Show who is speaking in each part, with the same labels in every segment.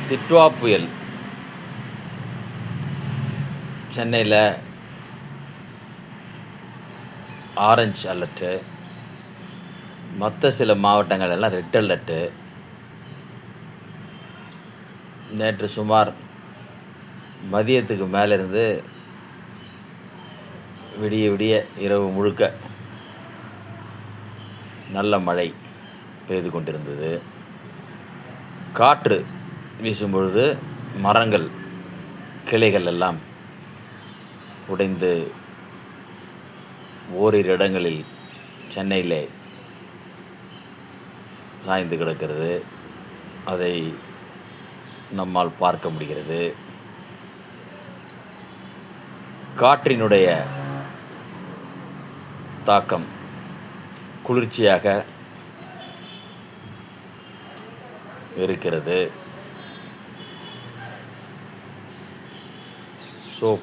Speaker 1: டிட்வா புயல் சென்னையில் orange alert, மற்ற சில மாவட்டங்கள் எல்லாம் ரெட் அலர்ட்டு. நேற்று சுமார் மதியத்துக்கு மேலிருந்து விடிய விடிய இரவு முழுக்க நல்ல மழை பெய்து கொண்டிருந்தது. காற்று வீசும்பொழுது மரங்கள் கிளைகள் எல்லாம் உடைந்து ஓரிரு இடங்களில் சென்னையிலே சாய்ந்து கிடக்கிறது. அதை நம்மால் பார்க்க முடிகிறது. காற்றினுடைய தாக்கம் குளிர்ச்சியாக இருக்கிறது.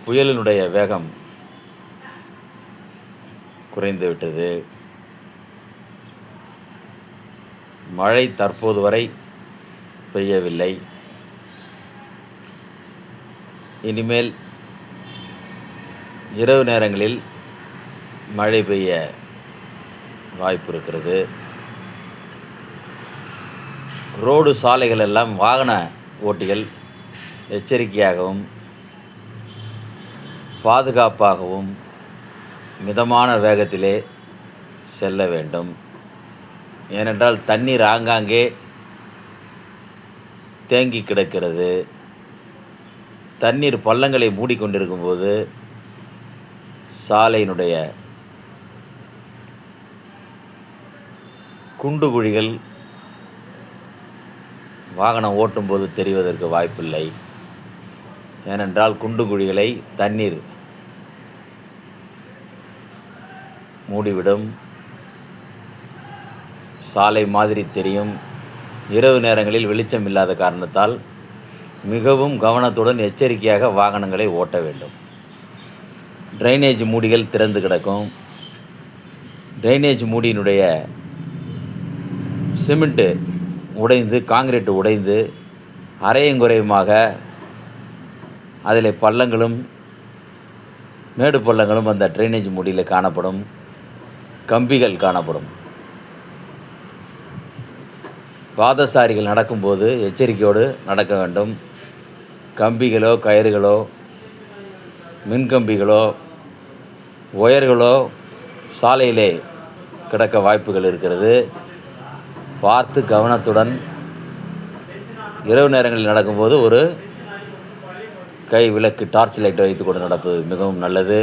Speaker 1: புயலினுடைய வேகம் குறைந்து விட்டது. மழை தற்போது வரை பெய்யவில்லை. இனிமேல் இரவு நேரங்களில் மழை பெய்ய வாய்ப்பு இருக்கிறது. ரோடு சாலைகள் எல்லாம் வாகன ஓட்டிகள் எச்சரிக்கையாகவும் பாதுகாப்பாகவும் மிதமான வேகத்திலே செல்ல வேண்டும். ஏனென்றால் தண்ணீர் ஆங்காங்கே தேங்கி கிடக்கிறது. தண்ணீர் பள்ளங்களை மூடிக்கொண்டிருக்கும்போது சாலையினுடைய குண்டு குழிகள் வாகனம் ஓட்டும்போது தெரிவதற்கு வாய்ப்பில்லை. ஏனென்றால் குண்டு குழிகளை தண்ணீர் மூடிவிடும். சாலை மாதிரி தெரியும். இரவு நேரங்களில் வெளிச்சம் இல்லாத காரணத்தால் மிகவும் கவனத்துடன் எச்சரிக்கையாக வாகனங்களை ஓட்ட வேண்டும். ட்ரைனேஜ் மூடிகள் திறந்து கிடக்கும். ட்ரைனேஜ் மூடியினுடைய சிமெண்ட்டு உடைந்து, காங்கிரீட்டு உடைந்து அரையங்குறையுமாக அதில் பள்ளங்களும் மேடு பள்ளங்களும் அந்த ட்ரைனேஜ் மூடியில் காணப்படும். கம்பிகள் காணப்படும். பாதசாரிகள் நடக்கும்போது எச்சரிக்கையோடு நடக்க வேண்டும். கம்பிகளோ கயிறுகளோ மின்கம்பிகளோ ஒயர்களோ சாலையிலே கிடக்க வாய்ப்புகள் இருக்கிறது. பார்த்து கவனத்துடன் இரவு நேரங்களில் நடக்கும்போது ஒரு கை விளக்கு, டார்ச் லைட் வைத்து கொண்டு நடப்பது மிகவும் நல்லது.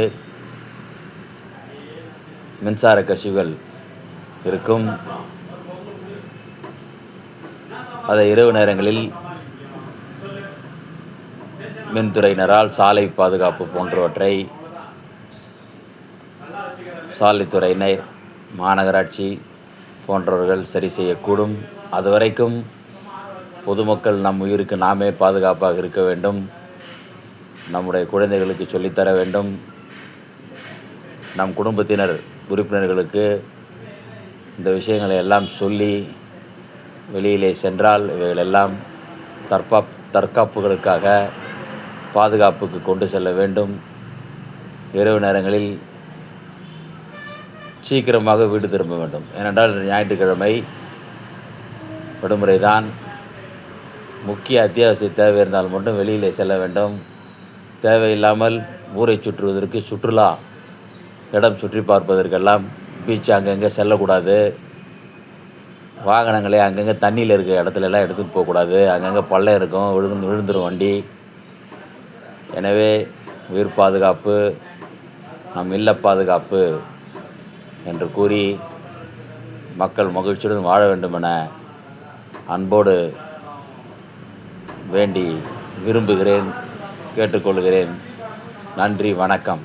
Speaker 1: மின்சார கசிவுகள் இருக்கும். அதை இரவு நேரங்களில் மின்துறையினரால் சாலை பாதுகாப்பு போன்றவற்றை சாலைத்துறையினர், மாநகராட்சி போன்றவர்கள் சரி செய்யக்கூடும். அதுவரைக்கும் பொதுமக்கள் நம் உயிருக்கு நாமே பாதுகாப்பாக இருக்க வேண்டும். நம்முடைய குழந்தைகளுக்கு சொல்லித்தர வேண்டும். நம் குடும்பத்தினர் உறுப்பினர்களுக்கு இந்த விஷயங்களை எல்லாம் சொல்லி வெளியிலே சென்றால் இவைகளெல்லாம் தற்காப்புகளுக்காக பாதுகாப்புக்கு கொண்டு செல்ல வேண்டும். இரவு நேரங்களில் சீக்கிரமாக வீடு திரும்ப வேண்டும். ஏனென்றால் ஞாயிற்றுக்கிழமை விடுமுறை தான். முக்கிய அத்தியாவசிய தேவை இருந்தால் மட்டும் வெளியிலே செல்ல வேண்டும். தேவையில்லாமல் ஊரை சுற்றுவதற்கு, சுற்றுலா இடம் சுற்றி பார்ப்பதற்கெல்லாம் பீச் அங்கங்கே செல்லக்கூடாது. வாகனங்களை அங்கங்கே தண்ணியில் இருக்கிற இடத்துலலாம் எடுத்துகிட்டு போகக்கூடாது. அங்கங்கே பள்ளம் இருக்கும், விழுந்துடும் வண்டி. எனவே உயிர் பாதுகாப்பு நம் இல்ல பாதுகாப்பு என்று கூறி மக்கள் மகிழ்ச்சியுடன் வாழ வேண்டும் என அன்போடு வேண்டி விரும்புகிறேன், கேட்டுக்கொள்கிறேன். நன்றி, வணக்கம்.